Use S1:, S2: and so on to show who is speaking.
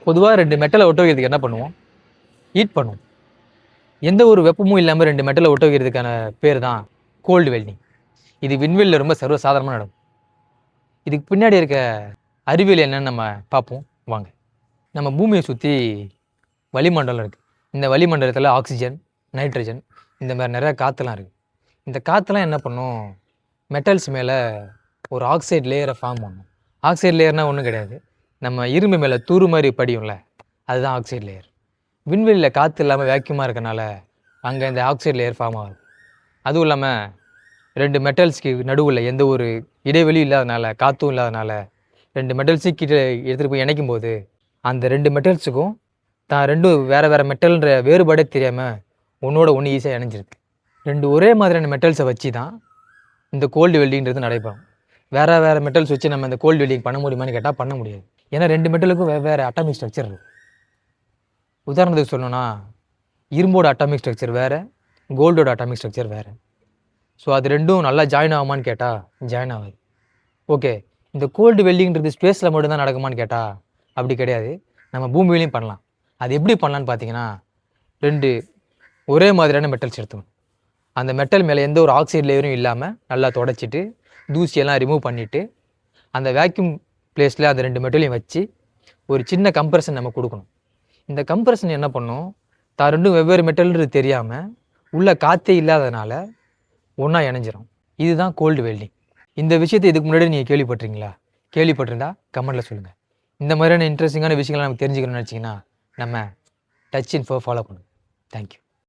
S1: பொதுவாக 2 மெட்டலை ஒட்ட வைக்கிறதுக்கு என்ன பண்ணுவோம்? ஹீட் பண்ணுவோம். எந்த ஒரு வெப்பமும் இல்லாமல் 2 மெட்டலை ஒட்ட வைக்கிறதுக்கான பேர் தான் கோல்டு வெல்டிங். இது விண்வெளியில் ரொம்ப சர்வசாதாரணமாக நடக்கும். இதுக்கு பின்னாடி இருக்க அறிவியல் என்னன்னு நம்ம பார்ப்போம் வாங்க. நம்ம பூமியை சுற்றி வளிமண்டலம் இருக்குது. இந்த வளிமண்டலத்தில் ஆக்சிஜன், நைட்ரஜன் இந்த மாதிரி நிறையா காற்றுலாம் இருக்குது. இந்த காற்றுலாம் என்ன பண்ணும்? மெட்டல்ஸ் மேலே ஒரு ஆக்சைடு லேயரை ஃபார்ம் பண்ணும். ஆக்சைடு லேயர்னால் ஒன்றும் கிடையாது, நம்ம இரும்பு மேலே தூறு மாதிரி படியும்ல, அதுதான் ஆக்சைடு லேயர். விண்வெளியில் காற்று இல்லாமல் வேக்யூமாக இருக்கனால அங்கே இந்த ஆக்சைடு லேயர் ஃபார்ம் ஆகும். அதுவும் இல்லாமல் 2 மெட்டல்ஸ்க்கு நடுவில் எந்த ஒரு இடைவெளியும் இல்லாதனால, காற்றும் இல்லாதனால 2 மெட்டல்ஸு கிட்ட எடுத்துகிட்டு போய் இணைக்கும் போது அந்த 2 மெட்டல்ஸுக்கும் தான் 2 வேறு மெட்டல்ன்ற வேறுபாடே தெரியாமல் ஒன்றோட ஒன்று ஈஸியாக இணைஞ்சிருக்கு. 2 ஒரே மாதிரியான மெட்டல்ஸை வச்சு தான் இந்த கோல்டு வெல்டிங்கிறது நடைபெறும். வேறு மெட்டல்ஸ் வச்சு நம்ம இந்த கோல்டு வெல்டிங் பண்ண முடியுமான்னு கேட்டால் பண்ண முடியாது. ஏன்னா 2 மெட்டலுக்கும் வேறு அட்டாமிக் ஸ்ட்ரக்சர் இருக்குது. உதாரணத்துக்கு சொல்லணும்னா இரும்போட அட்டாமிக் ஸ்ட்ரக்சர் வேறு, கோல்டோட அட்டாமிக் ஸ்ட்ரக்சர் வேறு. ஸோ அது ரெண்டும் நல்லா ஜாயின் ஆகுமான்னு கேட்டால் ஜாயின் ஆகாது. ஓகே, இந்த கோல்டு வெல்டிங்கிறது ஸ்பேஸில் மட்டும்தான் நடக்குமான்னு கேட்டால் அப்படி கிடையாது, நம்ம பூமியிலையும் பண்ணலாம். அது எப்படி பண்ணலான்னு பார்த்தீங்கன்னா, 2 ஒரே மாதிரியான மெட்டல்ஸ் எடுத்துக்கணும். அந்த மெட்டல் மேலே எந்த ஒரு ஆக்சைடு லேயரும் இல்லாமல் நல்லா தொடச்சிட்டு தூசியெல்லாம் ரிமூவ் பண்ணிவிட்டு அந்த வேக்யூம் பிளேஸில் அந்த 2 மெட்டலையும் வச்சு ஒரு சின்ன கம்ப்ரெஷன் நம்ம கொடுக்கணும். இந்த கம்ப்ரெஷன் என்ன பண்ணும்? தான் 2 வெவ்வேறு மெட்டல்ன்றது தெரியாமல் உள்ள காற்றே இல்லாதனால ஒன்றா இணைஞ்சிரும். இதுதான் கோல்டு வெல்டிங். இந்த விஷயத்தை இதுக்கு முன்னாடி நீங்கள் கேள்விப்பட்டிருக்கீங்களா? கேள்விப்பட்டிருந்தா கமெண்ட்டில் சொல்லுங்கள். இந்த மாதிரியான இன்ட்ரெஸ்டிங்கான விஷயங்களை நமக்கு தெரிஞ்சுக்கணும்னு நினச்சிங்கன்னா நம்ம டச் இன்ஃபோ ஃபாலோ பண்ணுங்கள். தேங்க்யூ.